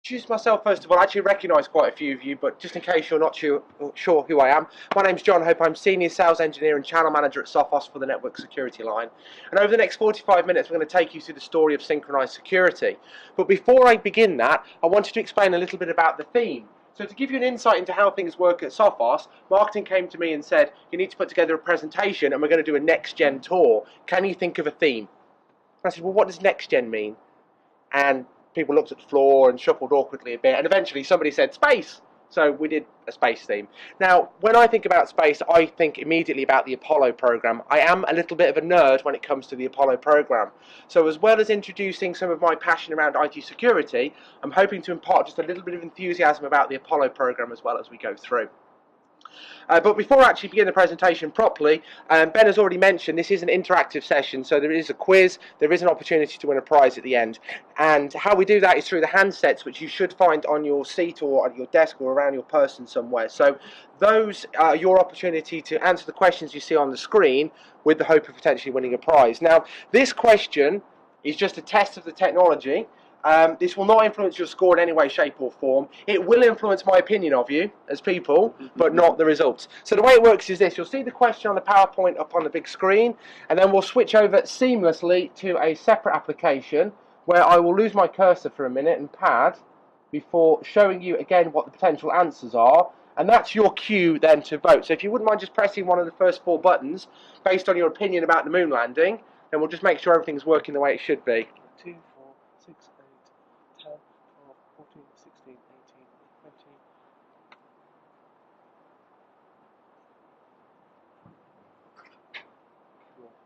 introduce myself first of all. I actually recognise quite a few of you, but just in case you're not sure who I am, my name's Jon Hope. I'm Senior Sales Engineer and Channel Manager at Sophos for the Network Security line. And over the next 45 minutes, we're going to take you through the story of Synchronized Security. But before I begin that, I wanted to explain a little bit about the theme. So to give you an insight into how things work at Sophos, marketing came to me and said, you need to put together a presentation and we're going to do a next-gen tour. Can you think of a theme? And I said, well, what does next-gen mean? And people looked at the floor and shuffled awkwardly a bit, and eventually somebody said space. So we did a space theme. Now, when I think about space, I think immediately about the Apollo program. I am a little bit of a nerd when it comes to the Apollo program. So as well as introducing some of my passion around IT security, I'm hoping to impart just a little bit of enthusiasm about the Apollo program as well as we go through. But before I actually begin the presentation properly, Ben has already mentioned this is an interactive session, so there is a quiz, there is an opportunity to win a prize at the end. And how we do that is through the handsets, which you should find on your seat or on your desk or around your person somewhere. So those are your opportunity to answer the questions you see on the screen with the hope of potentially winning a prize. Now, this question is just a test of the technology. This will not influence your score in any way, shape or form. It will influence my opinion of you as people, but not the results. So the way it works is this. You'll see the question on the PowerPoint up on the big screen, and then we'll switch over seamlessly to a separate application where I will lose my cursor for a minute and pad before showing you again what the potential answers are. And that's your cue then to vote. So if you wouldn't mind just pressing one of the first 4 buttons based on your opinion about the moon landing, then we'll just make sure everything's working the way it should be. 2, 4, 6, 8, 10, 12, 14, 16, 18, 20.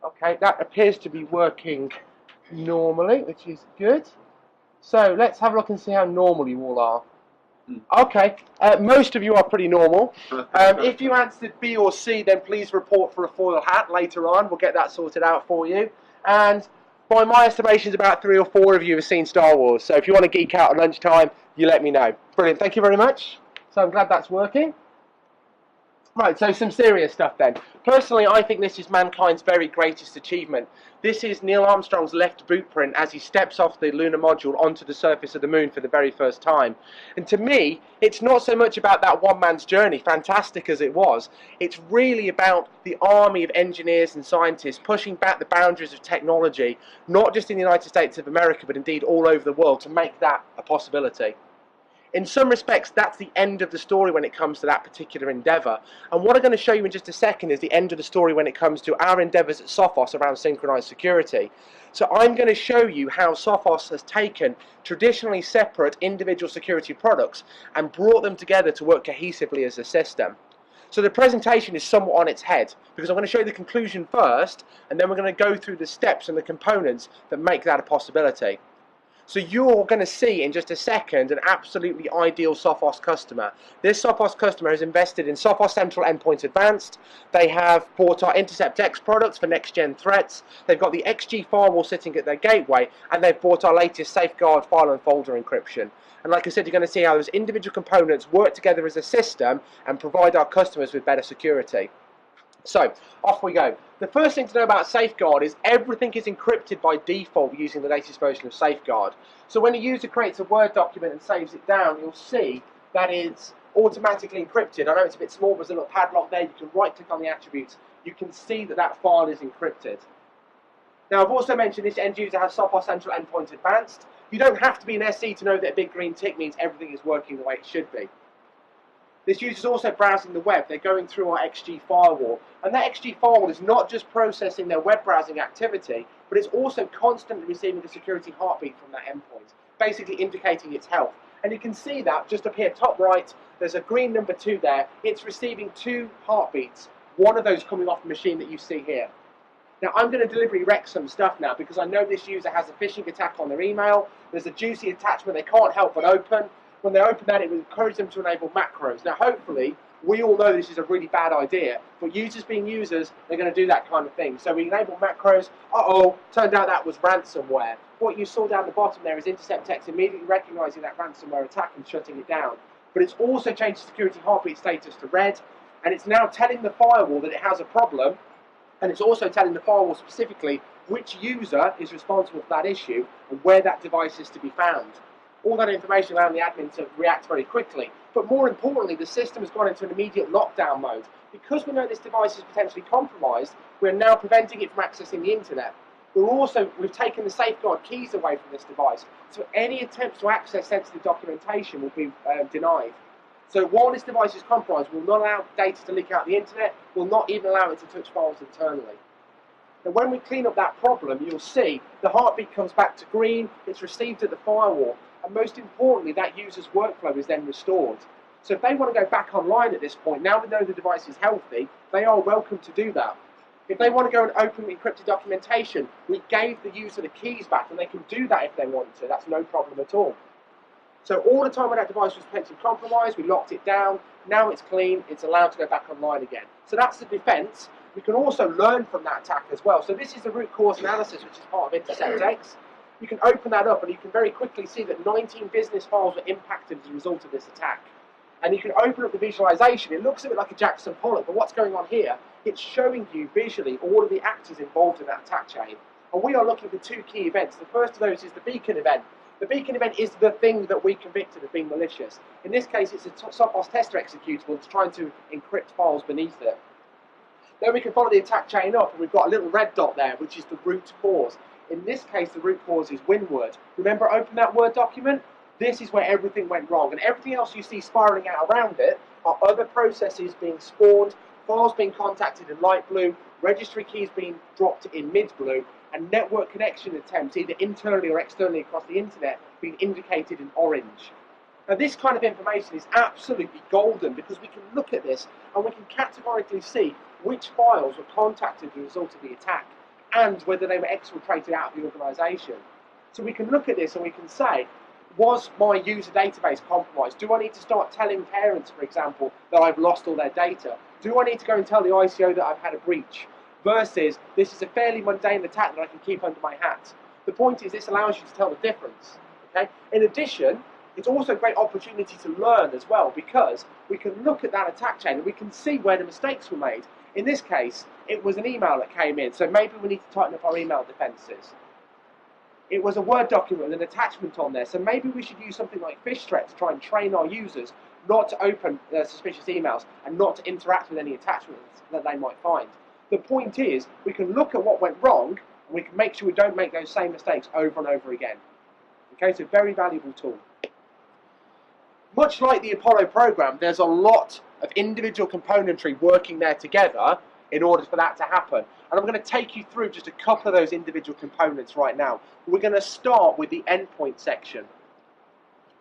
Okay, that appears to be working normally, which is good. So let's have a look and see how normal you all are. Okay, most of you are pretty normal. If you answered B or C, then please report for a foil hat later on. We'll get that sorted out for you. And by my estimations, about 3 or 4 of you have seen Star Wars. So if you want to geek out at lunchtime, you let me know. Brilliant, thank you very much. So I'm glad that's working. Right, so some serious stuff then. Personally, I think this is mankind's very greatest achievement. This is Neil Armstrong's left boot print as he steps off the lunar module onto the surface of the moon for the very first time. And to me, it's not so much about that one man's journey, fantastic as it was. It's really about the army of engineers and scientists pushing back the boundaries of technology, not just in the United States of America, but indeed all over the world to make that a possibility. In some respects, that's the end of the story when it comes to that particular endeavour. And what I'm going to show you in just a second is the end of the story when it comes to our endeavours at Sophos around synchronized security. So I'm going to show you how Sophos has taken traditionally separate individual security products and brought them together to work cohesively as a system. So the presentation is somewhat on its head, because I'm going to show you the conclusion first, and then we're going to go through the steps and the components that make that a possibility. So you're going to see in just a second an absolutely ideal Sophos customer. This Sophos customer has invested in Sophos Central Endpoint Advanced. They have bought our Intercept X products for next-gen threats. They've got the XG Firewall sitting at their gateway, and they've bought our latest Safeguard file and folder encryption. And like I said, you're going to see how those individual components work together as a system and provide our customers with better security. So, off we go. The first thing to know about Safeguard is everything is encrypted by default using the latest version of Safeguard. So when a user creates a Word document and saves it down, you'll see that it's automatically encrypted. I know it's a bit small, but there's a little padlock there. You can right-click on the attributes. You can see that that file is encrypted. Now, I've also mentioned this end user has Sophos Central Endpoint Advanced. You don't have to be an SE to know that a big green tick means everything is working the way it should be. This user is also browsing the web. They're going through our XG Firewall. And that XG Firewall is not just processing their web browsing activity, but it's also constantly receiving a security heartbeat from that endpoint, basically indicating its health. And you can see that just up here, top right, there's a green number 2 there. It's receiving 2 heartbeats, one of those coming off the machine that you see here. Now, I'm going to deliberately wreck some stuff now because I know this user has a phishing attack on their email. There's a juicy attachment they can't help but open. When they open that, it will encourage them to enable macros. Now, hopefully, we all know this is a really bad idea, but users being users, they're going to do that kind of thing. So we enable macros. Uh-oh, turned out that was ransomware. What you saw down the bottom there is Intercept X immediately recognizing that ransomware attack and shutting it down. But it's also changed the security heartbeat status to red, and it's now telling the firewall that it has a problem, and it's also telling the firewall specifically which user is responsible for that issue and where that device is to be found. all that information allowing the admin to react very quickly. But more importantly, the system has gone into an immediate lockdown mode. Because we know this device is potentially compromised, we're now preventing it from accessing the internet. We've taken the safeguard keys away from this device, so any attempts to access sensitive documentation will be denied. So while this device is compromised, we'll not allow data to leak out the internet, we'll not even allow it to touch files internally. Now when we clean up that problem, you'll see the heartbeat comes back to green, it's received at the firewall, and most importantly, that user's workflow is then restored. So if they want to go back online at this point, now we know the device is healthy, they are welcome to do that. If they want to go and open encrypted documentation, we gave the user the keys back, and they can do that if they want to. That's no problem at all. So all the time when that device was potentially compromised, we locked it down. Now it's clean, it's allowed to go back online again. So that's the defense. We can also learn from that attack as well. So this is the root cause analysis, which is part of Intercept X. You can open that up, and you can very quickly see that 19 business files were impacted as a result of this attack. And you can open up the visualization. It looks a bit like a Jackson Pollock, but what's going on here? It's showing you visually all of the actors involved in that attack chain. And we are looking for two key events. The first of those is the beacon event. The beacon event is the thing that we convicted of being malicious. In this case, it's a Sophos tester executable that's trying to encrypt files beneath it. Then we can follow the attack chain up, and we've got a little red dot there, which is the root cause. In this case, the root cause is WinWord. Remember, open that Word document? This is where everything went wrong, and everything else you see spiraling out around it are other processes being spawned, files being contacted in light blue, registry keys being dropped in mid blue, and network connection attempts either internally or externally across the internet being indicated in orange. Now this kind of information is absolutely golden, because we can look at this and we can categorically see which files were contacted as a result of the attack and whether they were exfiltrated out of the organisation. So we can look at this and we can say, was my user database compromised? Do I need to start telling parents, for example, that I've lost all their data? Do I need to go and tell the ICO that I've had a breach? Versus, this is a fairly mundane attack that I can keep under my hat. The point is, this allows you to tell the difference. Okay? In addition, it's also a great opportunity to learn as well, because we can look at that attack chain and we can see where the mistakes were made. In this case, it was an email that came in, so maybe we need to tighten up our email defenses. It was a Word document with an attachment on there, so maybe we should use something like phish threat to try and train our users not to open suspicious emails and not to interact with any attachments that they might find. The point is, we can look at what went wrong, and we can make sure we don't make those same mistakes over and over again. Okay, so very valuable tool. Much like the Apollo program, there's a lot of individual componentry working there together in order for that to happen. And I'm going to take you through just a couple of those individual components right now. We're going to start with the endpoint section,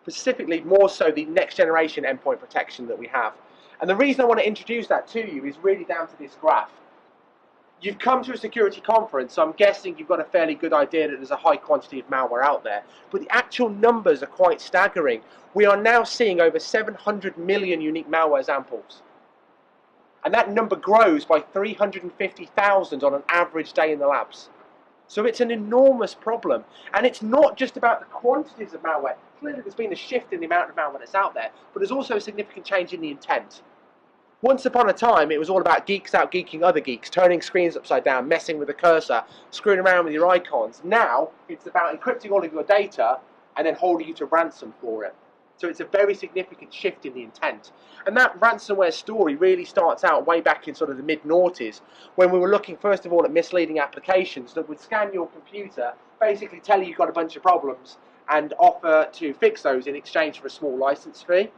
specifically more so the next generation endpoint protection that we have. And the reason I want to introduce that to you is really down to this graph. You've come to a security conference, so I'm guessing you've got a fairly good idea that there's a high quantity of malware out there. But the actual numbers are quite staggering. We are now seeing over 700 million unique malware samples. And that number grows by 350,000 on an average day in the labs. So it's an enormous problem. And it's not just about the quantities of malware. Clearly there's been a shift in the amount of malware that's out there, but there's also a significant change in the intent. Once upon a time, it was all about geeks out geeking other geeks, turning screens upside down, messing with the cursor, screwing around with your icons. Now, it's about encrypting all of your data and then holding you to ransom for it. So it's a very significant shift in the intent. And that ransomware story really starts out way back in sort of the mid-noughties, when we were looking first of all at misleading applications that would scan your computer, basically tell you you've got a bunch of problems, and offer to fix those in exchange for a small license fee.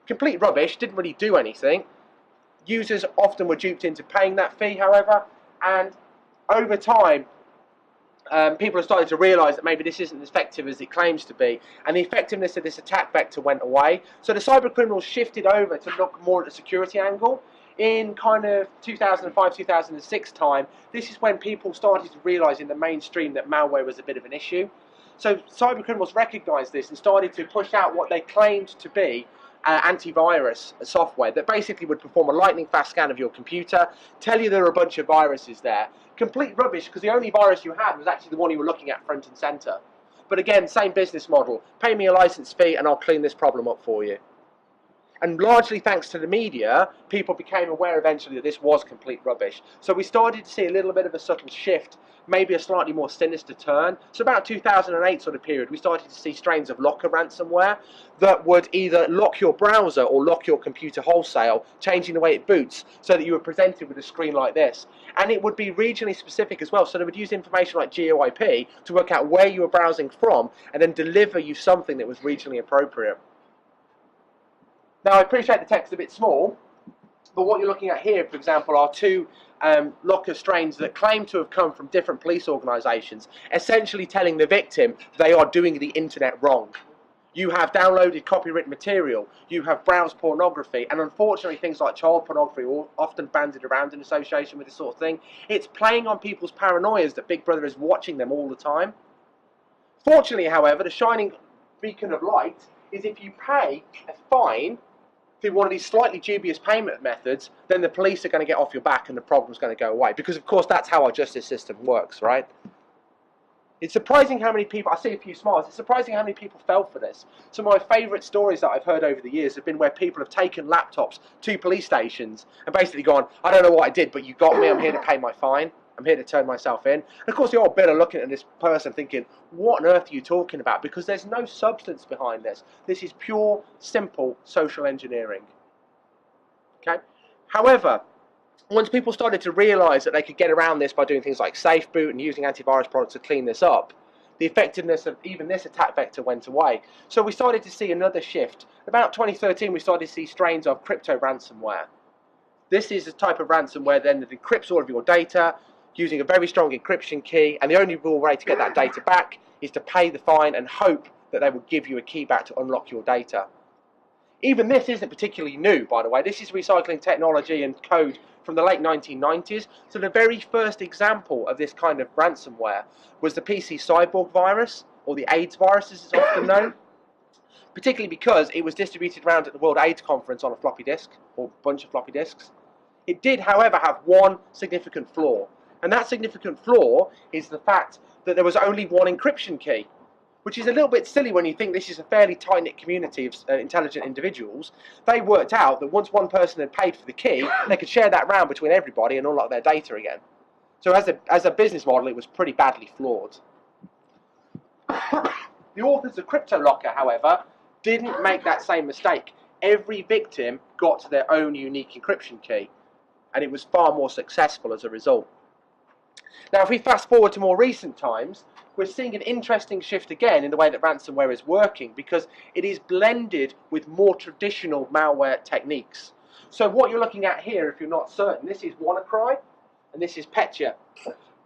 Complete rubbish, didn't really do anything. Users often were duped into paying that fee, however, and over time, people have started to realise that maybe this isn't as effective as it claims to be, and the effectiveness of this attack vector went away. So the cyber criminals shifted over to look more at the security angle. In kind of 2005-2006 time, this is when people started to realise in the mainstream that malware was a bit of an issue. So cyber criminals recognised this and started to push out what they claimed to be antivirus software that basically would perform a lightning fast scan of your computer, tell you there are a bunch of viruses there. Complete rubbish, because the only virus you had was actually the one you were looking at front and centre. But again, same business model. Pay me a license fee and I'll clean this problem up for you. And largely thanks to the media, people became aware eventually that this was complete rubbish. So we started to see a little bit of a subtle shift, maybe a slightly more sinister turn. So about 2008 sort of period, we started to see strains of locker ransomware that would either lock your browser or lock your computer wholesale, changing the way it boots so that you were presented with a screen like this. And it would be regionally specific as well, so they would use information like GeoIP to work out where you were browsing from and then deliver you something that was regionally appropriate. Now, I appreciate the text is a bit small, but what you're looking at here, for example, are two locker strains that claim to have come from different police organisations, essentially telling the victim they are doing the internet wrong. You have downloaded copywritten material, you have browsed pornography, and unfortunately things like child pornography are often bandied around in association with this sort of thing. It's playing on people's paranoias that Big Brother is watching them all the time. Fortunately, however, the shining beacon of light is if you pay a fine through one of these slightly dubious payment methods, then the police are going to get off your back and the problem's going to go away. Because, of course, that's how our justice system works, right? It's surprising how many people, I see a few smiles, it's surprising how many people fell for this. Some of my favourite stories that I've heard over the years have been where people have taken laptops to police stations and basically gone, I don't know what I did, but you got me, I'm here to pay my fine. I'm here to turn myself in. And of course, the old bit are looking at this person thinking, what on earth are you talking about? Because there's no substance behind this. This is pure, simple social engineering. Okay? However, once people started to realise that they could get around this by doing things like safe boot and using antivirus products to clean this up, the effectiveness of even this attack vector went away. So we started to see another shift. About 2013, we started to see strains of crypto ransomware. This is a type of ransomware then that encrypts all of your data, using a very strong encryption key, and the only real way to get that data back is to pay the fine and hope that they will give you a key back to unlock your data. Even this isn't particularly new, by the way. This is recycling technology and code from the late 1990s. So the very first example of this kind of ransomware was the PC Cyborg virus, or the AIDS virus as it's often known, particularly because it was distributed around at the World AIDS Conference on a floppy disk, or a bunch of floppy disks. It did, however, have one significant flaw. And that significant flaw is the fact that there was only one encryption key, which is a little bit silly when you think this is a fairly tight-knit community of intelligent individuals. They worked out that once one person had paid for the key, they could share that around between everybody and unlock their data again. So as a business model, it was pretty badly flawed. The authors of CryptoLocker, however, didn't make that same mistake. Every victim got their own unique encryption key, and it was far more successful as a result. Now, if we fast forward to more recent times, we're seeing an interesting shift again in the way that ransomware is working, because it is blended with more traditional malware techniques. So what you're looking at here, if you're not certain, this is WannaCry and this is Petya,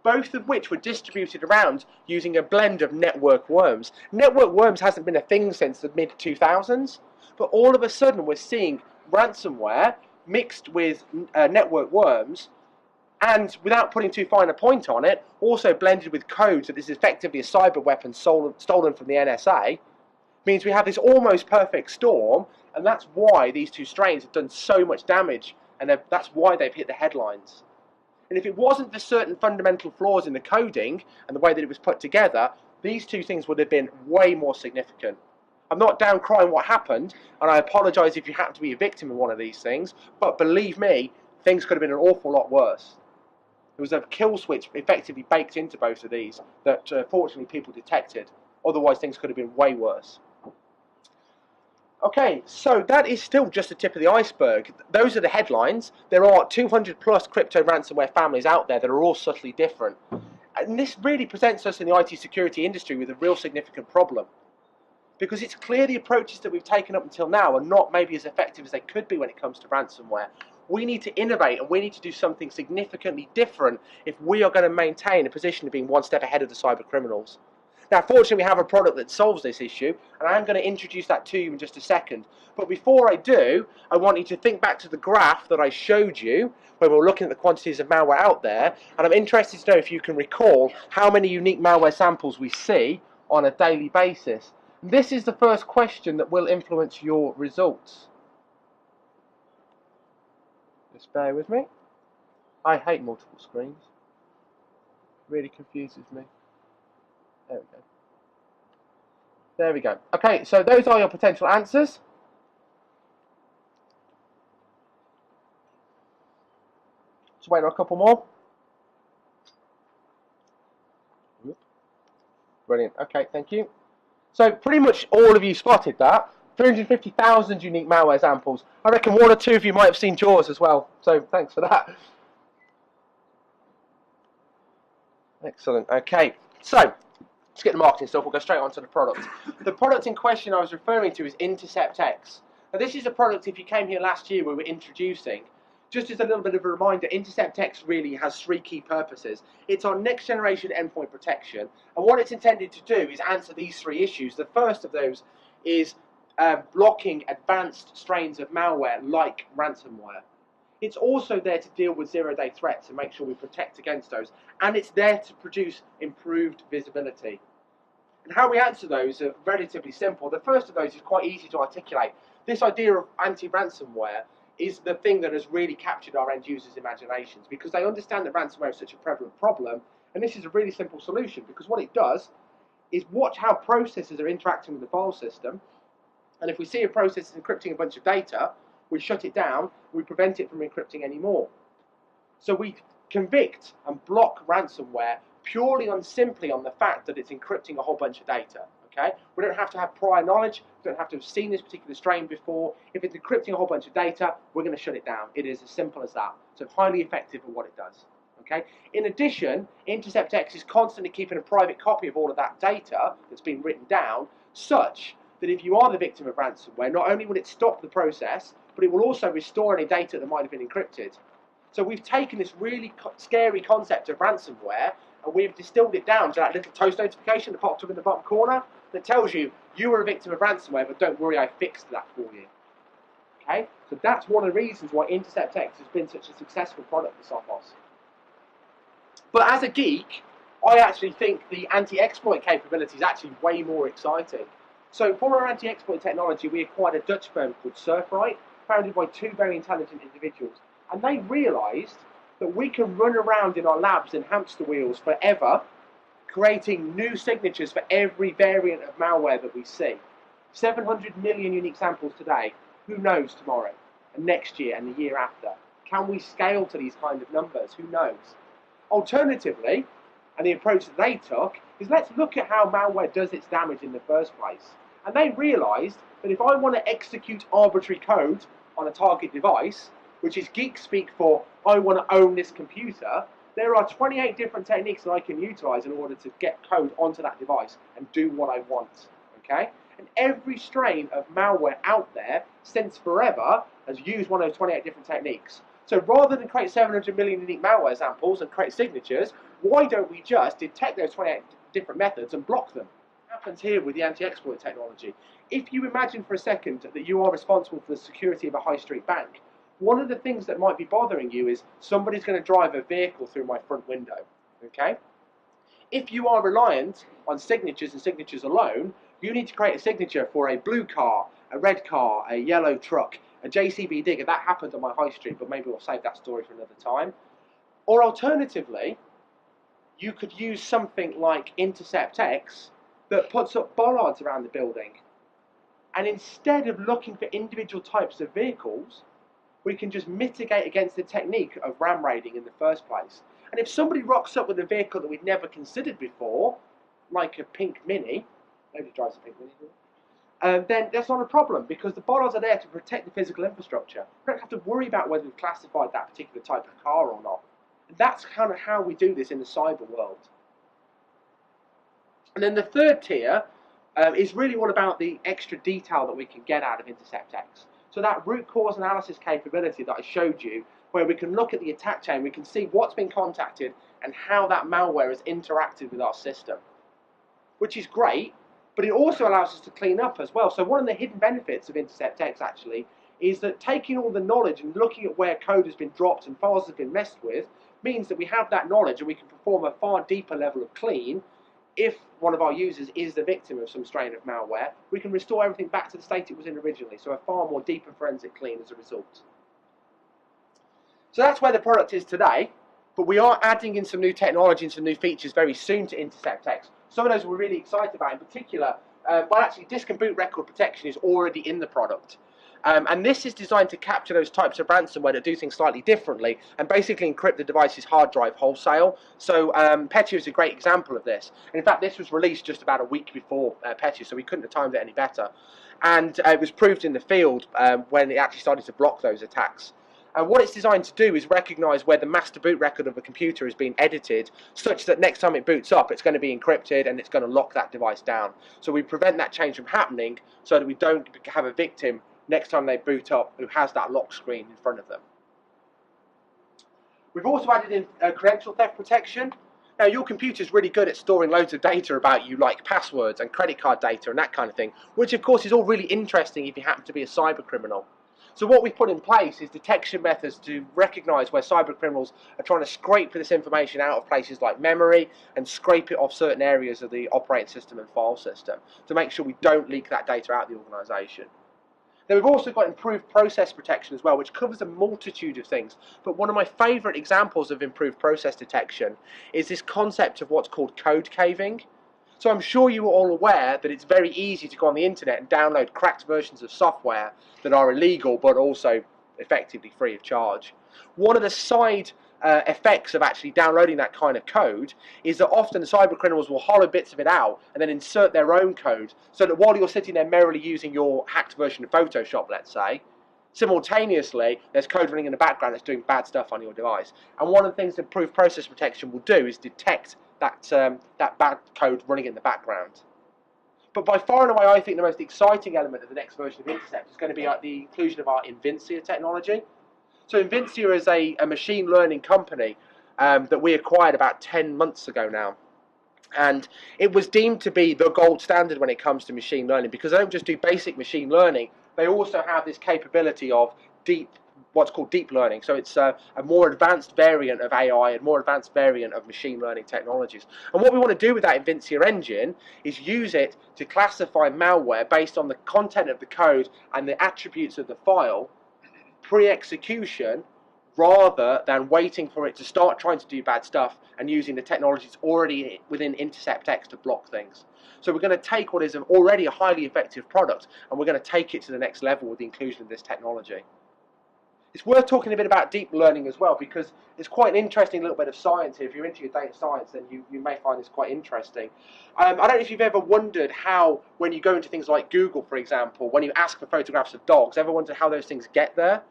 both of which were distributed around using a blend of network worms. Network worms hasn't been a thing since the mid-2000s, but all of a sudden we're seeing ransomware mixed with network worms, and without putting too fine a point on it, also blended with code that is effectively a cyber weapon stolen from the NSA, means we have this almost perfect storm, and that's why these two strains have done so much damage, and that's why they've hit the headlines. And if it wasn't for certain fundamental flaws in the coding and the way that it was put together, these two things would have been way more significant. I'm not down crying what happened, and I apologise if you happen to be a victim of one of these things, but believe me, things could have been an awful lot worse. There was a kill switch effectively baked into both of these that fortunately people detected. Otherwise things could have been way worse. Okay, so that is still just the tip of the iceberg. Those are the headlines. There are 200 plus crypto ransomware families out there that are all subtly different. And this really presents us in the IT security industry with a real significant problem. Because it's clear the approaches that we've taken up until now are not maybe as effective as they could be when it comes to ransomware. We need to innovate, and we need to do something significantly different if we are going to maintain a position of being one step ahead of the cyber criminals. Now, fortunately, we have a product that solves this issue, and I'm going to introduce that to you in just a second. But before I do, I want you to think back to the graph that I showed you when we were looking at the quantities of malware out there, and I'm interested to know if you can recall how many unique malware samples we see on a daily basis. This is the first question that will influence your results. Just bear with me. I hate multiple screens. It really confuses me. There we go. There we go. Okay, so those are your potential answers. wait on a couple more. Brilliant. Okay, thank you. So pretty much all of you spotted that. 350,000 unique malware samples. I reckon one or two of you might have seen Jaws as well. So thanks for that. Excellent. Okay, so let's get the marketing stuff. We'll go straight on to the product. The product in question I was referring to is Intercept X. Now this is a product, if you came here last year, we were introducing. Just as a little bit of a reminder, Intercept X really has three key purposes. It's our next generation endpoint protection, and what it's intended to do is answer these three issues. The first of those is blocking advanced strains of malware like ransomware. It's also there to deal with zero-day threats and make sure we protect against those, and it's there to produce improved visibility. And how we answer those are relatively simple. The first of those is quite easy to articulate. This idea of anti-ransomware is the thing that has really captured our end users' imaginations, because they understand that ransomware is such a prevalent problem, and this is a really simple solution, because what it does is watch how processes are interacting with the file system, and if we see a process is encrypting a bunch of data, we shut it down, we prevent it from encrypting anymore. So we convict and block ransomware purely and simply on the fact that it's encrypting a whole bunch of data. Okay? We don't have to have prior knowledge, we don't have to have seen this particular strain before. If it's encrypting a whole bunch of data, we're going to shut it down. It is as simple as that. So highly effective at what it does. Okay? In addition, Intercept X is constantly keeping a private copy of all of that data that's been written down, such that if you are the victim of ransomware, not only will it stop the process, but it will also restore any data that might have been encrypted. So we've taken this really scary concept of ransomware and we've distilled it down to that little toast notification that pops up in the bottom corner that tells you you were a victim of ransomware, but don't worry, I fixed that for you. Okay? So that's one of the reasons why Intercept X has been such a successful product for Sophos. But as a geek, I actually think the anti-exploit capability is actually way more exciting. So for our anti-exploit technology, we acquired a Dutch firm called Surfright, founded by two very intelligent individuals. And they realised that we can run around in our labs in hamster wheels forever, creating new signatures for every variant of malware that we see. 700 million unique samples today. Who knows tomorrow, and next year, and the year after? Can we scale to these kind of numbers? Who knows? Alternatively, and the approach that they took, is let's look at how malware does its damage in the first place. And they realised that if I want to execute arbitrary code on a target device, which is geek speak for I want to own this computer, there are 28 different techniques that I can utilise in order to get code onto that device and do what I want. Okay? And every strain of malware out there since forever has used one of those 28 different techniques. So rather than create 700 million unique malware samples and create signatures, why don't we just detect those 28 different methods and block them? What happens here with the anti-exploit technology? If you imagine for a second that you are responsible for the security of a high street bank, one of the things that might be bothering you is somebody's going to drive a vehicle through my front window. Okay? If you are reliant on signatures and signatures alone, you need to create a signature for a blue car, a red car, a yellow truck, a JCB digger. That happened on my high street, but maybe we'll save that story for another time. Or alternatively, you could use something like Intercept X that puts up bollards around the building. And instead of looking for individual types of vehicles, we can just mitigate against the technique of ram raiding in the first place. And if somebody rocks up with a vehicle that we'd never considered before, like a pink Mini, nobody drives a pink Mini, then that's not a problem, because the bollards are there to protect the physical infrastructure. We don't have to worry about whether we've classified that particular type of car or not. And that's kind of how we do this in the cyber world. And then the third tier is really all about the extra detail that we can get out of Intercept X. So that root cause analysis capability that I showed you, where we can look at the attack chain, we can see what's been contacted and how that malware has interacted with our system. Which is great, but it also allows us to clean up as well. So one of the hidden benefits of Intercept X actually is that taking all the knowledge and looking at where code has been dropped and files have been messed with means that we have that knowledge and we can perform a far deeper level of clean. If one of our users is the victim of some strain of malware, we can restore everything back to the state it was in originally, so a far more deeper forensic clean as a result. So that's where the product is today, but we are adding in some new technology and some new features very soon to Intercept X. Some of those we're really excited about. In particular, well actually disk and boot record protection is already in the product. And this is designed to capture those types of ransomware that do things slightly differently and basically encrypt the device's hard drive wholesale. So Petya is a great example of this. And in fact, this was released just about a week before Petya, so we couldn't have timed it any better. And it was proved in the field when it actually started to block those attacks. And what it's designed to do is recognize where the master boot record of a computer has been edited, such that next time it boots up, it's going to be encrypted and it's going to lock that device down. So we prevent that change from happening so that we don't have a victim next time they boot up who has that lock screen in front of them. We've also added in credential theft protection. Now, your computer's really good at storing loads of data about you, like passwords and credit card data and that kind of thing, which of course is all really interesting if you happen to be a cyber criminal. So what we've put in place is detection methods to recognize where cyber criminals are trying to scrape this information out of places like memory and scrape it off certain areas of the operating system and file system to make sure we don't leak that data out of the organization. Then we've also got improved process protection as well, which covers a multitude of things. But one of my favorite examples of improved process detection is this concept of what's called code caving. So I'm sure you are all aware that it's very easy to go on the internet and download cracked versions of software that are illegal but also effectively free of charge. One of the side effects of actually downloading that kind of code is that often cyber criminals will hollow bits of it out and then insert their own code, so that while you're sitting there merrily using your hacked version of Photoshop, let's say, simultaneously there's code running in the background that's doing bad stuff on your device. And one of the things that improved process protection will do is detect that bad code running in the background. But by far and away, I think the most exciting element of the next version of Intercept is going to be the inclusion of our Invincia technology. So Invincia is a machine learning company that we acquired about 10 months ago now. And it was deemed to be the gold standard when it comes to machine learning, because they don't just do basic machine learning, they also have this capability of what's called deep learning. So it's a more advanced variant of AI and more advanced variant of machine learning technologies. And what we want to do with that Invincia engine is use it to classify malware based on the content of the code and the attributes of the file pre-execution, rather than waiting for it to start trying to do bad stuff and using the technologies already within Intercept X to block things. So we're going to take what is already a highly effective product and we're going to take it to the next level with the inclusion of this technology. It's worth talking a bit about deep learning as well, because it's quite an interesting little bit of science here. If you're into your data science, then you may find this quite interesting. I don't know if you've ever wondered how, when you go into things like Google, for example, when you ask for photographs of dogs, ever wondered how those things get there?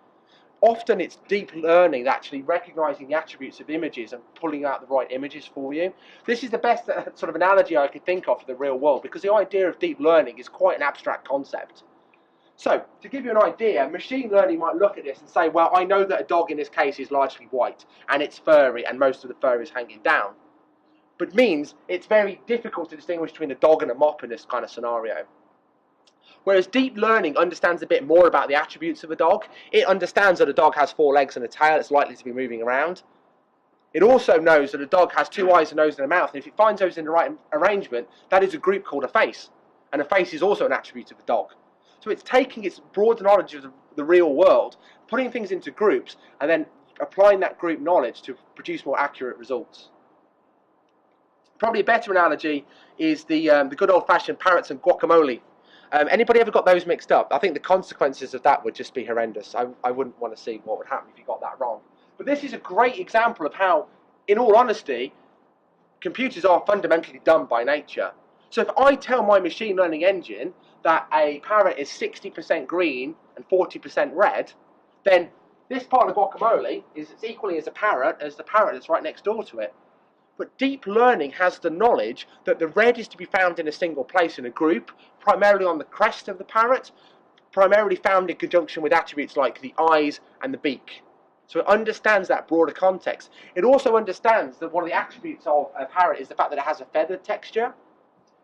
Often it's deep learning, actually recognizing the attributes of images and pulling out the right images for you. This is the best sort of analogy I could think of for the real world, because the idea of deep learning is quite an abstract concept. So, to give you an idea, machine learning might look at this and say, well, I know that a dog in this case is largely white, and it's furry, and most of the fur is hanging down. But means it's very difficult to distinguish between a dog and a mop in this kind of scenario. Whereas deep learning understands a bit more about the attributes of a dog. It understands that a dog has 4 legs and a tail, it's likely to be moving around. It also knows that a dog has 2 eyes, a nose, and a mouth, and if it finds those in the right arrangement, that is a group called a face. And a face is also an attribute of a dog. So it's taking its broad knowledge of the real world, putting things into groups, and then applying that group knowledge to produce more accurate results. Probably a better analogy is the good old-fashioned parrots and guacamole. Anybody ever got those mixed up? I think the consequences of that would just be horrendous. I wouldn't want to see what would happen if you got that wrong. But this is a great example of how, in all honesty, computers are fundamentally dumb by nature. So if I tell my machine learning engine that a parrot is 60% green and 40% red, then this part of the guacamole is as equally as a parrot as the parrot that's right next door to it. But deep learning has the knowledge that the red is to be found in a single place in a group, primarily on the crest of the parrot, primarily found in conjunction with attributes like the eyes and the beak. So it understands that broader context. It also understands that one of the attributes of a parrot is the fact that it has a feathered texture.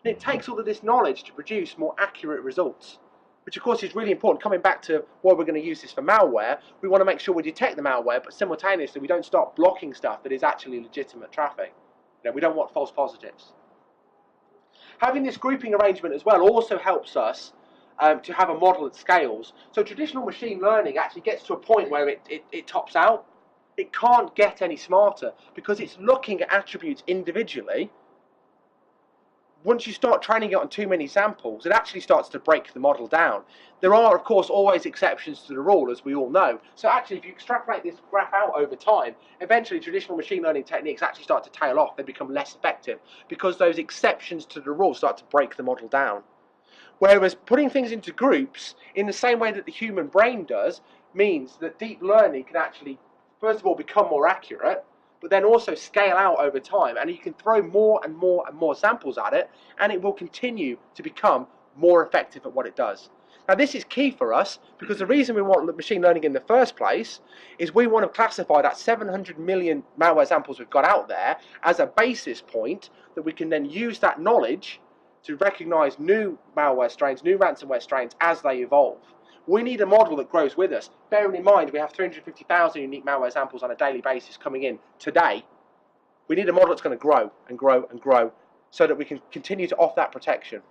And it takes all of this knowledge to produce more accurate results, which of course is really important. Coming back to why we're going to use this for malware, we want to make sure we detect the malware, but simultaneously we don't start blocking stuff that is actually legitimate traffic. We don't want false positives. Having this grouping arrangement as well also helps us to have a model that scales. So traditional machine learning actually gets to a point where it tops out. It can't get any smarter because it's looking at attributes individually, once you start training it on too many samples, it actually starts to break the model down. There are, of course, always exceptions to the rule, as we all know. So actually, if you extrapolate this graph out over time, eventually traditional machine learning techniques actually start to tail off. They become less effective because those exceptions to the rule start to break the model down. Whereas putting things into groups in the same way that the human brain does means that deep learning can actually, first of all, become more accurate, but then also scale out over time, and you can throw more and more and more samples at it, and it will continue to become more effective at what it does. Now, this is key for us because the reason we want machine learning in the first place is we want to classify that 700 million malware samples we've got out there as a basis point that we can then use that knowledge to recognize new malware strains, new ransomware strains as they evolve. We need a model that grows with us. Bearing in mind we have 350,000 unique malware samples on a daily basis coming in today. We need a model that's going to grow and grow and grow so that we can continue to offer that protection.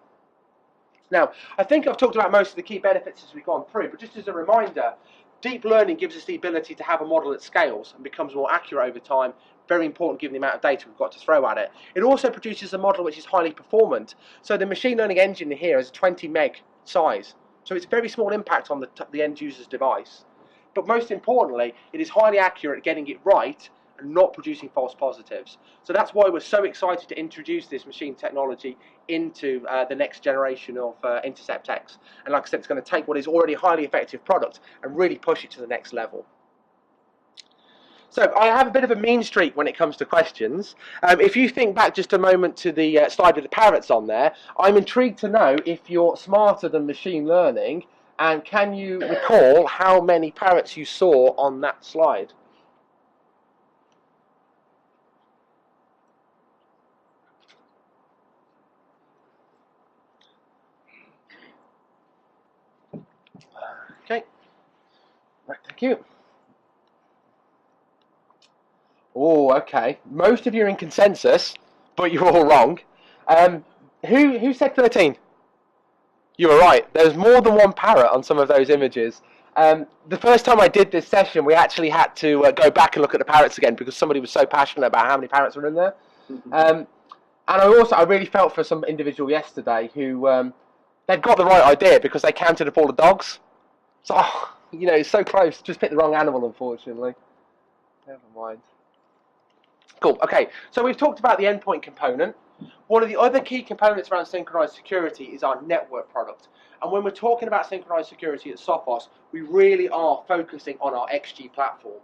Now, I think I've talked about most of the key benefits as we've gone through, but just as a reminder, deep learning gives us the ability to have a model that scales and becomes more accurate over time. Very important given the amount of data we've got to throw at it. It also produces a model which is highly performant. So the machine learning engine here is 20 meg size. So it's a very small impact on the end user's device. But most importantly, it is highly accurate at getting it right and not producing false positives. So that's why we're so excited to introduce this machine technology into the next generation of Intercept X. And like I said, it's going to take what is already a highly effective product and really push it to the next level. So I have a bit of a mean streak when it comes to questions. If you think back just a moment to the slide with the parrots on there, I'm intrigued to know if you're smarter than machine learning, and can you recall how many parrots you saw on that slide? Okay, right, thank you. Oh, okay. Most of you are in consensus, but you're all wrong. Who said 13? You were right. There's more than one parrot on some of those images. The first time I did this session, we actually had to go back and look at the parrots again because somebody was so passionate about how many parrots were in there. And I really felt for some individual yesterday who they'd got the right idea because they counted up all the dogs. So, you know, it's so close. Just picked the wrong animal, unfortunately. Never mind. Cool. Okay, so we've talked about the endpoint component. One of the other key components around synchronized security is our network product. And when we're talking about synchronized security at Sophos, we really are focusing on our XG platform.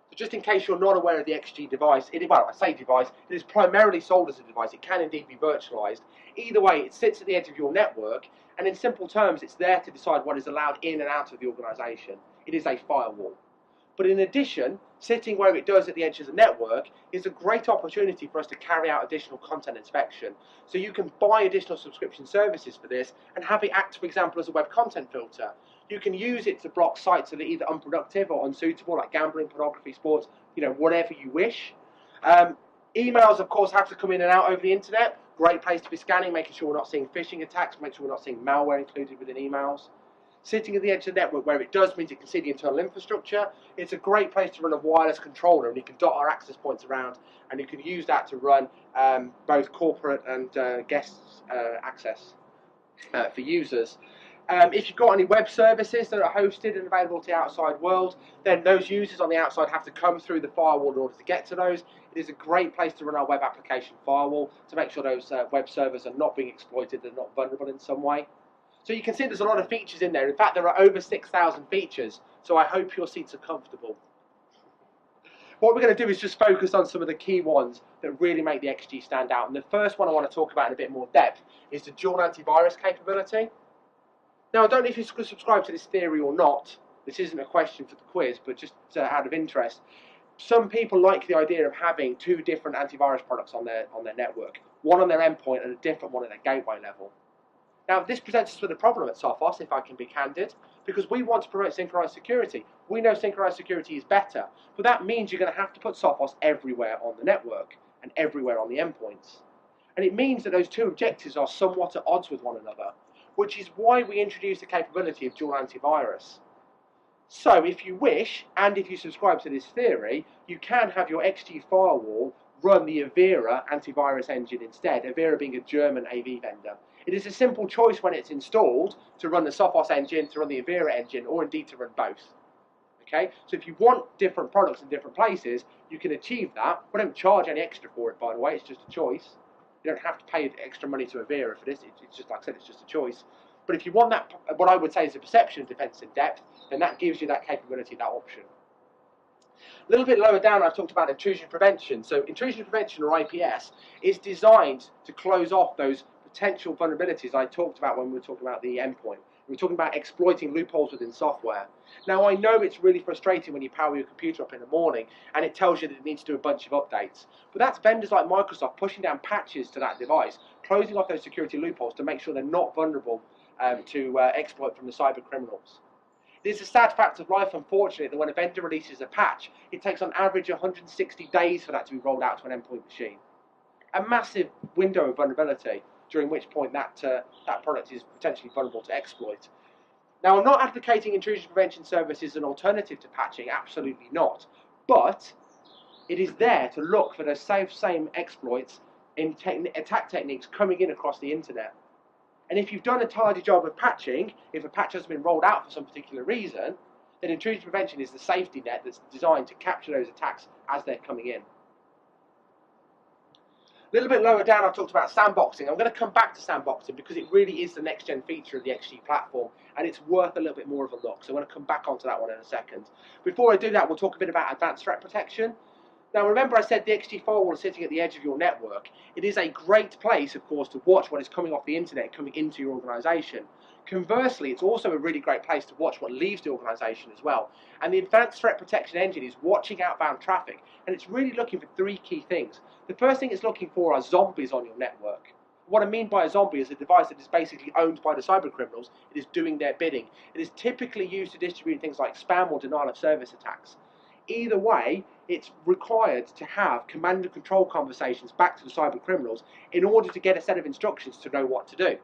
So just in case you're not aware of the XG device, well, I say device, it is primarily sold as a device. It can indeed be virtualized. Either way, it sits at the edge of your network, and in simple terms, it's there to decide what is allowed in and out of the organization. It is a firewall. But in addition, sitting where it does at the edge of the network is a great opportunity for us to carry out additional content inspection. So you can buy additional subscription services for this and have it act, for example, as a web content filter. You can use it to block sites that are either unproductive or unsuitable, like gambling, pornography, sports, you know, whatever you wish. Emails, of course, have to come in and out over the internet. Great place to be scanning, making sure we're not seeing phishing attacks, make sure we're not seeing malware included within emails. Sitting at the edge of the network where it does means it can see the internal infrastructure. It's a great place to run a wireless controller, and you can dot our access points around, and you can use that to run both corporate and guest access for users. If you've got any web services that are hosted and available to the outside world, then those users on the outside have to come through the firewall in order to get to those. It is a great place to run our web application firewall to make sure those web servers are not being exploited and not vulnerable in some way. So you can see there's a lot of features in there. In fact, there are over 6,000 features, so I hope your seats are comfortable. What we're going to do is just focus on some of the key ones that really make the XG stand out. And the first one I want to talk about in a bit more depth is the dual antivirus capability. Now, I don't know if you subscribe to this theory or not. This isn't a question for the quiz, but just out of interest. Some people like the idea of having two different antivirus products on their network. One on their endpoint and a different one at their gateway level. Now, this presents us with a problem at Sophos, if I can be candid, because we want to promote synchronized security. We know synchronized security is better, but that means you're going to have to put Sophos everywhere on the network and everywhere on the endpoints. And it means that those two objectives are somewhat at odds with one another, which is why we introduced the capability of dual antivirus. So if you wish, and if you subscribe to this theory, you can have your XG firewall run the Avira antivirus engine instead, Avira being a German AV vendor. It is a simple choice when it's installed to run the Sophos engine, to run the Avira engine, or indeed to run both. Okay, so if you want different products in different places, you can achieve that. We don't charge any extra for it, by the way, it's just a choice. You don't have to pay extra money to Avira for this, it's just, like I said, it's just a choice. But if you want that, what I would say is a perception of defense in depth, then that gives you that capability, that option. A little bit lower down, I've talked about intrusion prevention. So intrusion prevention, or IPS, is designed to close off those potential vulnerabilities I talked about when we were talking about the endpoint. We were talking about exploiting loopholes within software. Now, I know it's really frustrating when you power your computer up in the morning and it tells you that it needs to do a bunch of updates. But that's vendors like Microsoft pushing down patches to that device, closing off those security loopholes to make sure they're not vulnerable to exploit from the cyber criminals. It is a sad fact of life, unfortunately, that when a vendor releases a patch, it takes on average 160 days for that to be rolled out to an endpoint machine. A massive window of vulnerability, during which point that product is potentially vulnerable to exploit. Now, I'm not advocating intrusion prevention services as an alternative to patching, absolutely not. But it is there to look for those same exploits in attack techniques coming in across the internet. And if you've done a tidy job of patching, if a patch has been rolled out for some particular reason, then intrusion prevention is the safety net that's designed to capture those attacks as they're coming in. A little bit lower down, I've talked about sandboxing. I'm going to come back to sandboxing because it really is the next-gen feature of the XG platform, and it's worth a little bit more of a look. So I'm going to come back onto that one in a second. Before I do that, we'll talk a bit about advanced threat protection. Now, remember I said the XG Firewall is sitting at the edge of your network. It is a great place, of course, to watch what is coming off the internet, coming into your organization. Conversely, it's also a really great place to watch what leaves the organization as well. And the Advanced Threat Protection engine is watching outbound traffic, and it's really looking for three key things. The first thing it's looking for are zombies on your network. What I mean by a zombie is a device that is basically owned by the cyber criminals. It is doing their bidding. It is typically used to distribute things like spam or denial of service attacks. Either way, it's required to have command and control conversations back to the cyber criminals in order to get a set of instructions to know what to do.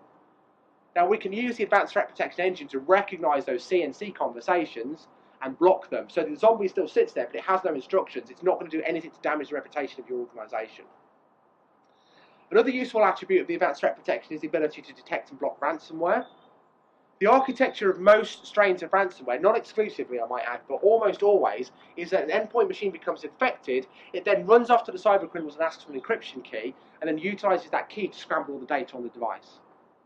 Now, we can use the Advanced Threat Protection engine to recognize those CNC conversations and block them. So the zombie still sits there, but it has no instructions. It's not going to do anything to damage the reputation of your organization. Another useful attribute of the Advanced Threat Protection is the ability to detect and block ransomware. The architecture of most strains of ransomware, not exclusively I might add, but almost always, is that an endpoint machine becomes infected, it then runs off to the cyber criminals and asks for an encryption key, and then utilizes that key to scramble all the data on the device.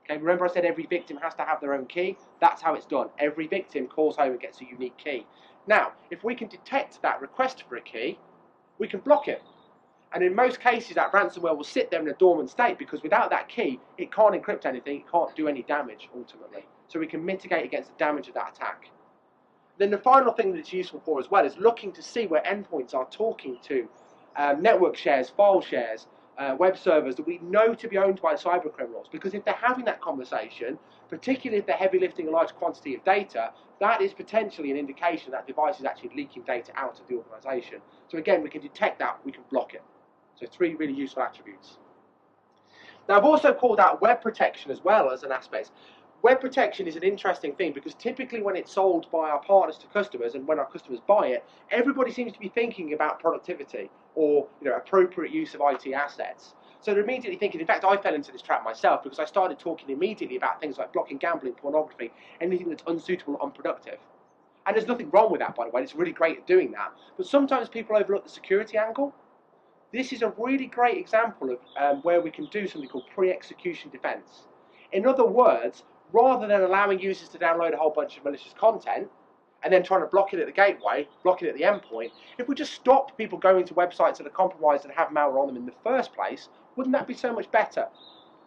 Okay, remember I said every victim has to have their own key? That's how it's done. Every victim calls home and gets a unique key. Now, if we can detect that request for a key, we can block it. And in most cases, that ransomware will sit there in a dormant state because without that key, it can't encrypt anything, it can't do any damage ultimately. So we can mitigate against the damage of that attack. Then the final thing that it's useful for as well is looking to see where endpoints are talking to network shares, file shares, web servers that we know to be owned by cyber criminals. Because if they're having that conversation, particularly if they're heavy lifting a large quantity of data, that is potentially an indication that device is actually leaking data out of the organization. So again, we can detect that, we can block it. So three really useful attributes. Now, I've also called out web protection as well as an aspect. Web protection is an interesting thing because typically when it's sold by our partners to customers and when our customers buy it, everybody seems to be thinking about productivity or appropriate use of IT assets. So they're immediately thinking, in fact, I fell into this trap myself because I started talking immediately about things like blocking gambling, pornography, anything that's unsuitable or unproductive. And there's nothing wrong with that, by the way. It's really great at doing that. But sometimes people overlook the security angle. This is a really great example of where we can do something called pre-execution defense. In other words, rather than allowing users to download a whole bunch of malicious content and then trying to block it at the gateway, block it at the endpoint, if we just stop people going to websites that are compromised and have malware on them in the first place, wouldn't that be so much better?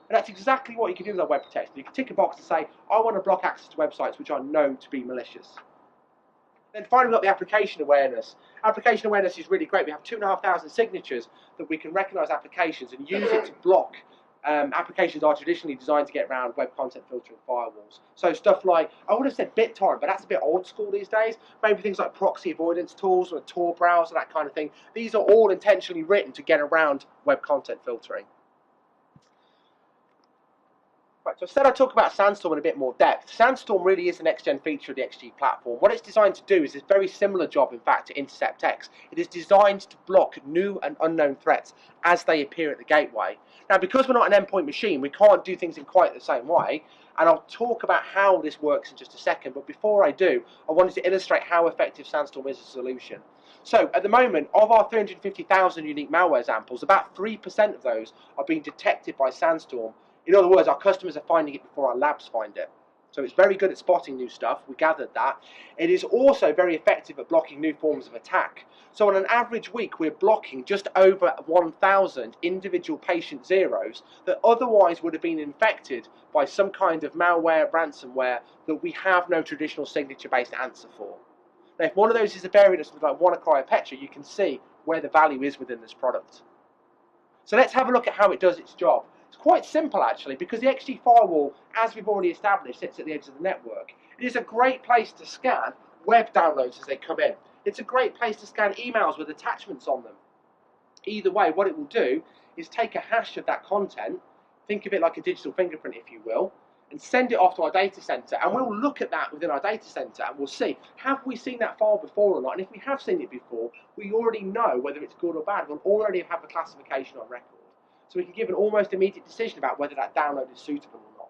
And that's exactly what you can do with our web protection. You can tick a box to say, I want to block access to websites which are known to be malicious. Then finally, we've got the application awareness. Application awareness is really great. We have 2,500 signatures that we can recognize applications and use it to block applications are traditionally designed to get around web content filtering firewalls. So stuff like, I would have said BitTorrent, but that's a bit old school these days. Maybe things like proxy avoidance tools or a Tor browser, that kind of thing. These are all intentionally written to get around web content filtering. Perfect. So instead I talk about Sandstorm in a bit more depth. Sandstorm really is the next-gen feature of the XG platform. What it's designed to do is a very similar job, in fact, to Intercept X. It is designed to block new and unknown threats as they appear at the gateway. Now, because we're not an endpoint machine, we can't do things in quite the same way, and I'll talk about how this works in just a second. But before I do, I wanted to illustrate how effective Sandstorm is as a solution. So, at the moment, of our 350,000 unique malware samples, about 3% of those are being detected by Sandstorm. In other words, our customers are finding it before our labs find it. So it's very good at spotting new stuff. We gathered that. It is also very effective at blocking new forms of attack. So on an average week, we're blocking just over 1,000 individual patient zeros that otherwise would have been infected by some kind of malware, ransomware that we have no traditional signature-based answer for. Now, if one of those is a variant of something like WannaCry or Petra, you can see where the value is within this product. So let's have a look at how it does its job. It's quite simple actually, because the XG Firewall, as we've already established, sits at the edge of the network. It is a great place to scan web downloads as they come in. It's a great place to scan emails with attachments on them. Either way, what it will do is take a hash of that content, think of it like a digital fingerprint if you will, and send it off to our data center, and we'll look at that within our data center and we'll see, have we seen that file before or not? And if we have seen it before, we already know whether it's good or bad. We'll already have the classification on record. So we can give an almost immediate decision about whether that download is suitable or not.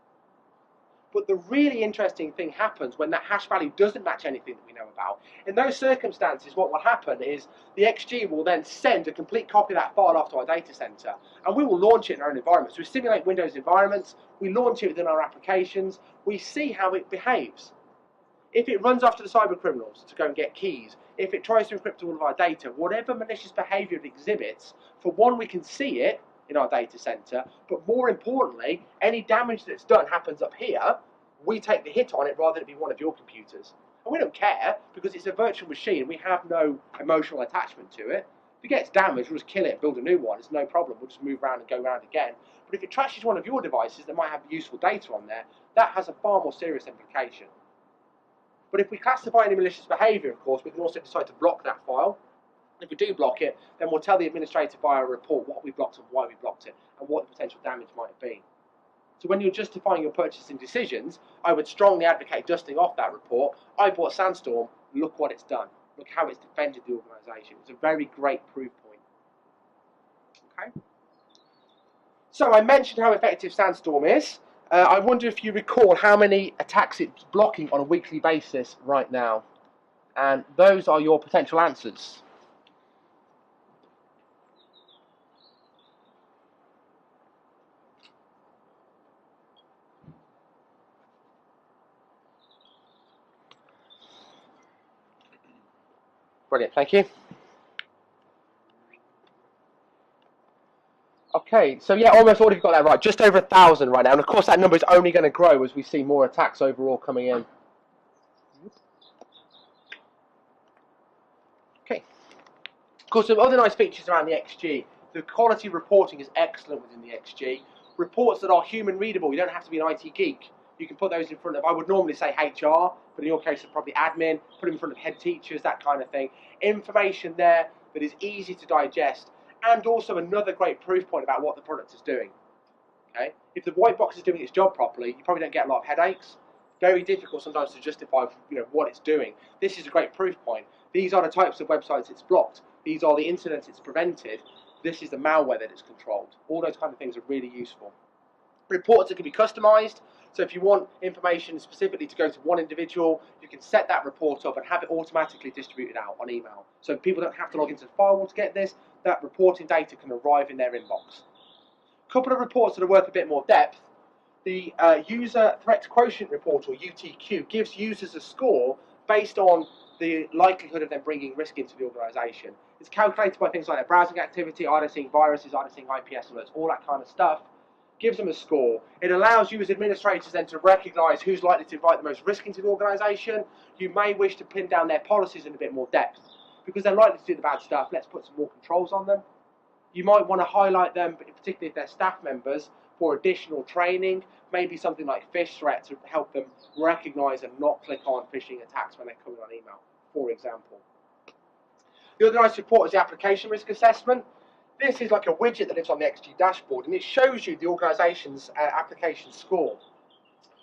But the really interesting thing happens when that hash value doesn't match anything that we know about. In those circumstances, what will happen is the XG will then send a complete copy of that file off to our data center, and we will launch it in our own environments. We simulate Windows environments, we launch it within our applications, we see how it behaves. If it runs off to the cyber criminals to go and get keys, if it tries to encrypt all of our data, whatever malicious behavior it exhibits, for one, we can see it in our data center, but more importantly, any damage that's done happens up here, we take the hit on it rather than it be one of your computers. And we don't care, because it's a virtual machine, we have no emotional attachment to it. If it gets damaged, we'll just kill it, build a new one, it's no problem, we'll just move around and go around again. But if it trashes one of your devices that might have useful data on there, that has a far more serious implication. But if we classify any malicious behavior, of course, we can also decide to block that file. If we do block it, then we'll tell the administrator via a report what we blocked and why we blocked it, and what the potential damage might be. So when you're justifying your purchasing decisions, I would strongly advocate dusting off that report. I bought Sandstorm, look what it's done. Look how it's defended the organisation. It's a very great proof point. Okay. So I mentioned how effective Sandstorm is. I wonder if you recall how many attacks it's blocking on a weekly basis right now. And those are your potential answers. Brilliant, thank you. Okay, so yeah, almost already got that right. Just over 1,000 right now, and of course that number is only going to grow as we see more attacks overall coming in. Okay. Of course, some other nice features around the XG. The quality reporting is excellent within the XG. Reports that are human readable. You don't have to be an IT geek. You can put those in front of, I would normally say HR, but in your case, it's probably admin. Put them in front of head teachers, that kind of thing. Information there that is easy to digest. And also another great proof point about what the product is doing. Okay? If the white box is doing its job properly, you probably don't get a lot of headaches. Very difficult sometimes to justify, what it's doing. This is a great proof point. These are the types of websites it's blocked. These are the incidents it's prevented. This is the malware that it's controlled. All those kind of things are really useful. Reports that can be customized. So if you want information specifically to go to one individual, you can set that report up and have it automatically distributed out on email. So people don't have to log into the firewall to get this. That reporting data can arrive in their inbox. A couple of reports that are worth a bit more depth. The User Threat Quotient report, or UTQ, gives users a score based on the likelihood of them bringing risk into the organisation. It's calculated by things like their browsing activity, either seeing viruses, either seeing IPS alerts, all that kind of stuff. Gives them a score. It allows you as administrators then to recognise who's likely to invite the most risk into the organisation. You may wish to pin down their policies in a bit more depth. Because they're likely to do the bad stuff, let's put some more controls on them. You might want to highlight them, particularly if they're staff members, for additional training. Maybe something like phish threat to help them recognise and not click on phishing attacks when they're coming on email, for example. The other nice report is the application risk assessment. This is like a widget that lives on the XG dashboard, and it shows you the organisation's application score.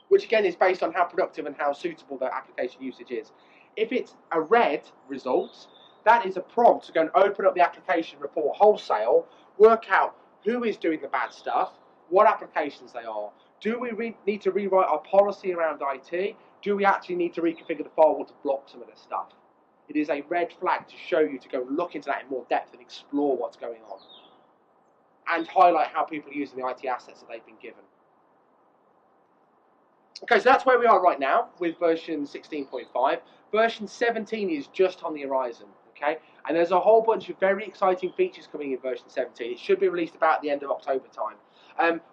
which again is based on how productive and how suitable the application usage is. If it's a red result, that is a prompt to go and open up the application report wholesale, work out who is doing the bad stuff, what applications they are. Do we need to rewrite our policy around IT? Do we actually need to reconfigure the firewall to block some of this stuff? It is a red flag to show you to go and look into that in more depth and explore what's going on. And highlight how people are using the IT assets that they've been given. Okay, so that's where we are right now with version 16.5. Version 17 is just on the horizon, okay? And there's a whole bunch of very exciting features coming in version 17. It should be released about the end of October time.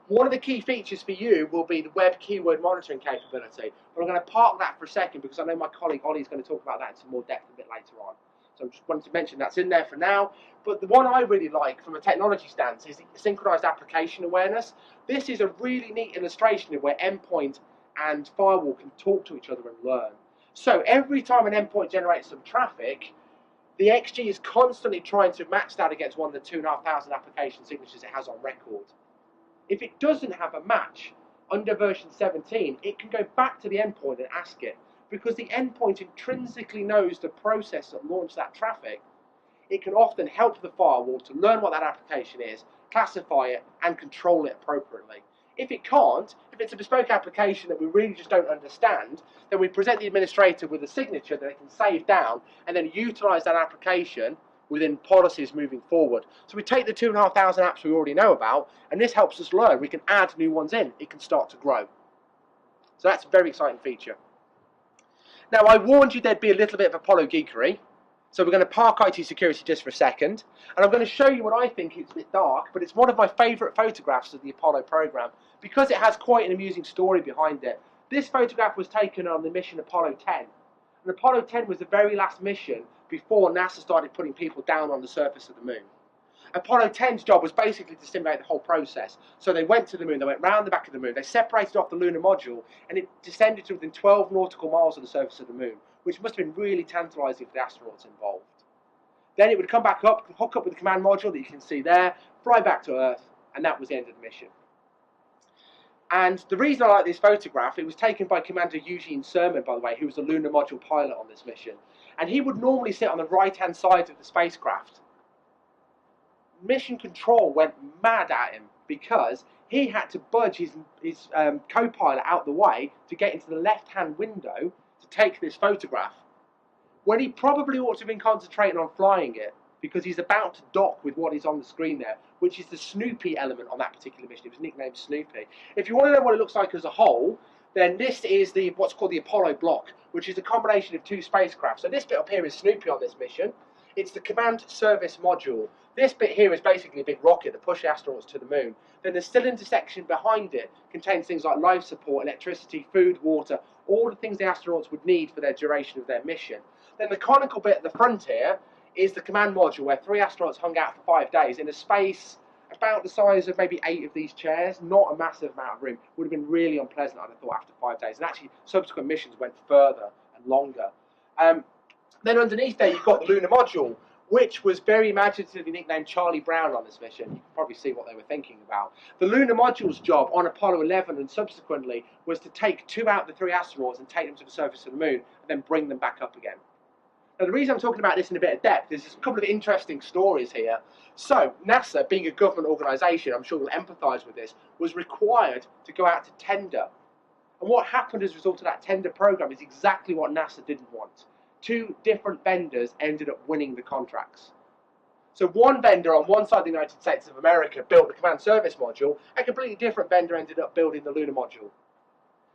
One of the key features for you will be the web keyword monitoring capability. But I'm going to park that for a second because I know my colleague Ollie is going to talk about that in some more depth a bit later on. So I just wanted to mention that's in there for now. But the one I really like from a technology stance is the synchronized application awareness. This is a really neat illustration of where endpoint and firewall can talk to each other and learn. So every time an endpoint generates some traffic, the XG is constantly trying to match that against one of the 2,500 application signatures it has on record. If it doesn't have a match under version 17, it can go back to the endpoint and ask it. Because the endpoint intrinsically knows the process that launched that traffic, it can often help the firewall to learn what that application is, classify it, and control it appropriately. If it can't, if it's a bespoke application that we really just don't understand, then we present the administrator with a signature that they can save down and then utilize that application within policies moving forward. So we take the 2,500 apps we already know about, and this helps us learn. We can add new ones in. It can start to grow. So that's a very exciting feature. Now, I warned you there'd be a little bit of Apollo geekery, so we're going to park IT security just for a second, and I'm going to show you what I think is a bit dark, but it's one of my favourite photographs of the Apollo program, because it has quite an amusing story behind it. This photograph was taken on the mission Apollo 10, and Apollo 10 was the very last mission before NASA started putting people down on the surface of the moon. Apollo 10's job was basically to simulate the whole process. So they went to the moon, they went round the back of the moon, they separated off the lunar module, and it descended to within 12 nautical miles of the surface of the moon, which must have been really tantalising for the astronauts involved. Then it would come back up, hook up with the command module that you can see there, fly back to Earth, and that was the end of the mission. And the reason I like this photograph, it was taken by Commander Eugene Cernan, by the way, who was the lunar module pilot on this mission. And he would normally sit on the right-hand side of the spacecraft. Mission Control went mad at him because he had to budge his co-pilot out the way to get into the left-hand window to take this photograph, when he probably ought to have been concentrating on flying it, because he's about to dock with what is on the screen there, which is the Snoopy element on that particular mission. It was nicknamed Snoopy. If you want to know what it looks like as a whole, then this is what's called the Apollo block, which is a combination of two spacecraft. So this bit up here is Snoopy on this mission. It's the command service module. This bit here is basically a big rocket that pushes astronauts to the moon. Then the cylinder section behind it contains things like life support, electricity, food, water, all the things the astronauts would need for their duration of their mission. Then the conical bit at the front here is the command module, where 3 astronauts hung out for 5 days in a space about the size of maybe 8 of these chairs. Not a massive amount of room. Would have been really unpleasant, I'd have thought, after 5 days. And actually, subsequent missions went further and longer. Then underneath there, you've got the lunar module, which was very imaginatively nicknamed Charlie Brown on this mission. You can probably see what they were thinking about. The lunar module's job on Apollo 11 and subsequently was to take 2 out of the 3 astronauts and take them to the surface of the moon and then bring them back up again. Now, the reason I'm talking about this in a bit of depth is there's a couple of interesting stories here. So, NASA, being a government organisation, I'm sure you'll empathise with this, was required to go out to tender. And what happened as a result of that tender programme is exactly what NASA didn't want. 2 different vendors ended up winning the contracts. So one vendor on one side of the United States of America built the command service module, a completely different vendor ended up building the lunar module.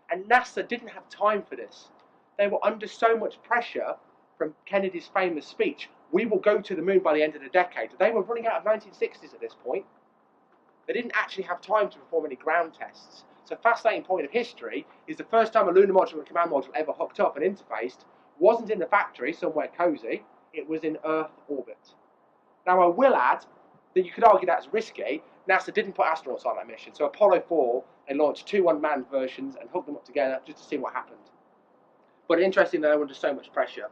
And NASA didn't have time for this. They were under so much pressure from Kennedy's famous speech, "We will go to the moon by the end of the decade." They were running out of 1960s at this point. They didn't actually have time to perform any ground tests. So a fascinating point of history is the first time a lunar module and a command module ever hooked up and interfaced wasn't in the factory somewhere cosy, it was in Earth orbit. Now I will add that you could argue that's risky. NASA didn't put astronauts on that mission. So Apollo 4, they launched 2 unmanned versions and hooked them up together just to see what happened. But interesting that they were under so much pressure.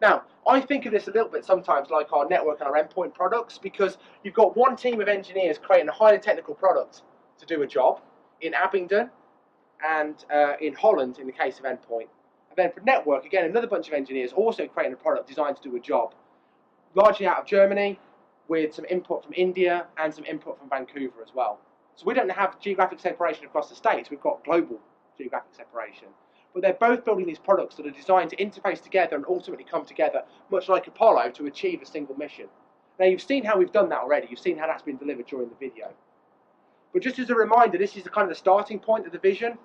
Now, I think of this a little bit sometimes like our network and our endpoint products, because you've got one team of engineers creating a highly technical product to do a job in Abingdon, and in Holland in the case of Endpoint. And then for network, again, another bunch of engineers also creating a product designed to do a job, largely out of Germany, with some input from India and some input from Vancouver as well. So we don't have geographic separation across the states, we've got global geographic separation. But they're both building these products that are designed to interface together and ultimately come together, much like Apollo, to achieve a single mission. Now you've seen how we've done that already, you've seen how that's been delivered during the video. But just as a reminder, this is the kind of the starting point of the vision.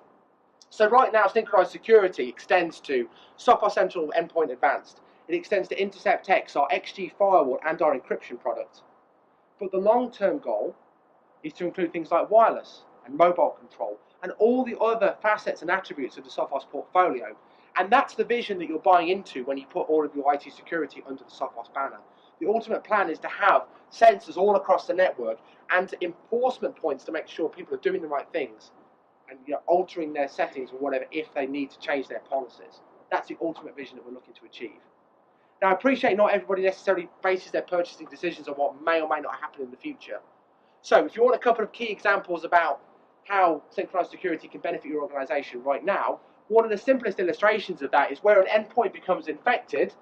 So right now, Synchronized Security extends to Sophos Central Endpoint Advanced. It extends to Intercept X, our XG Firewall, and our encryption product. But the long-term goal is to include things like wireless and mobile control and all the other facets and attributes of the Sophos portfolio. And that's the vision that you're buying into when you put all of your IT security under the Sophos banner. The ultimate plan is to have sensors all across the network and enforcement points to make sure people are doing the right things and altering their settings or whatever if they need to change their policies. That's the ultimate vision that we're looking to achieve. Now, I appreciate not everybody necessarily bases their purchasing decisions on what may or may not happen in the future. So if you want a couple of key examples about how Synchronized Security can benefit your organization right now, one of the simplest illustrations of that is where an endpoint becomes infected,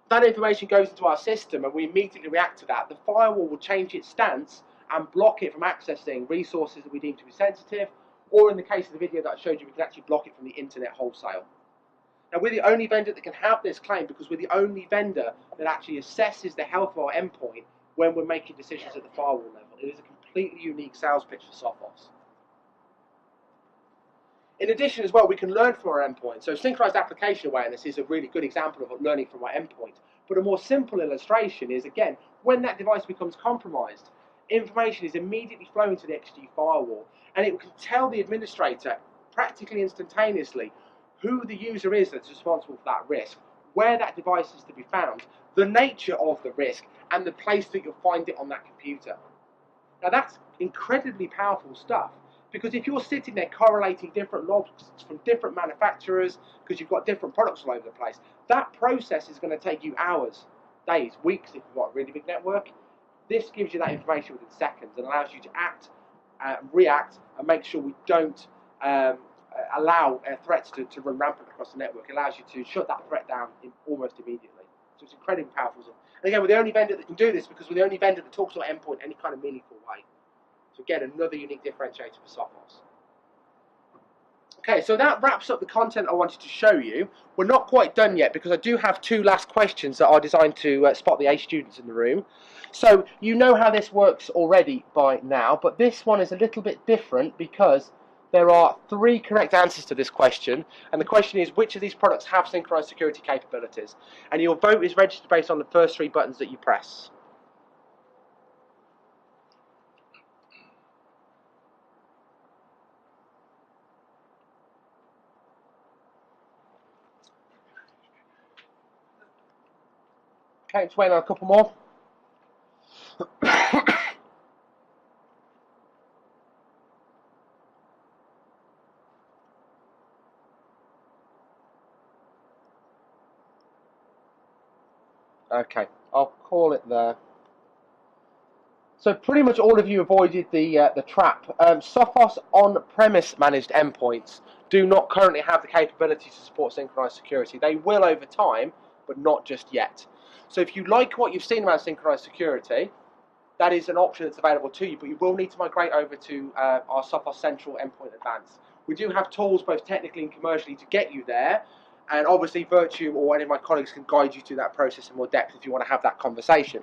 that information goes into our system and we immediately react to that. The firewall will change its stance and block it from accessing resources that we deem to be sensitive, or in the case of the video that I showed you, we can actually block it from the internet wholesale. Now, we're the only vendor that can have this claim because we're the only vendor that actually assesses the health of our endpoint when we're making decisions at the firewall level. It is a completely unique sales pitch for Sophos. In addition as well, we can learn from our endpoint. So synchronized application awareness is a really good example of learning from our endpoint. But a more simple illustration is, again, when that device becomes compromised, information is immediately flowing to the XG firewall, and it can tell the administrator practically instantaneously who the user is that's responsible for that risk, where that device is to be found, the nature of the risk, and the place that you'll find it on that computer. Now that's incredibly powerful stuff, because if you're sitting there correlating different logs from different manufacturers, because you've got different products all over the place, that process is going to take you hours, days, weeks if you've got a really big network. This gives you that information within seconds and allows you to act, react, and make sure we don't allow threats to run rampant across the network. It allows you to shut that threat down almost immediately. So it's incredibly powerful. And again, we're the only vendor that can do this because we're the only vendor that talks about endpoint in any kind of meaningful way. So again, another unique differentiator for Sophos. Okay, so that wraps up the content I wanted to show you. We're not quite done yet because I do have two last questions that are designed to spot the A students in the room. So you know how this works already by now, but this one is a little bit different because there are 3 correct answers to this question, and the question is, which of these products have synchronized security capabilities? And your vote is registered based on the first 3 buttons that you press. Okay, let's wait on a couple more. Okay, I'll call it there. So pretty much all of you avoided the trap. Sophos on-premise managed endpoints do not currently have the capability to support synchronized security. They will over time, but not just yet. So if you like what you've seen about synchronized security, that is an option that's available to you, but you will need to migrate over to our Sophos Central Endpoint Advanced. We do have tools both technically and commercially to get you there, and obviously Virtue or any of my colleagues can guide you through that process in more depth if you want to have that conversation.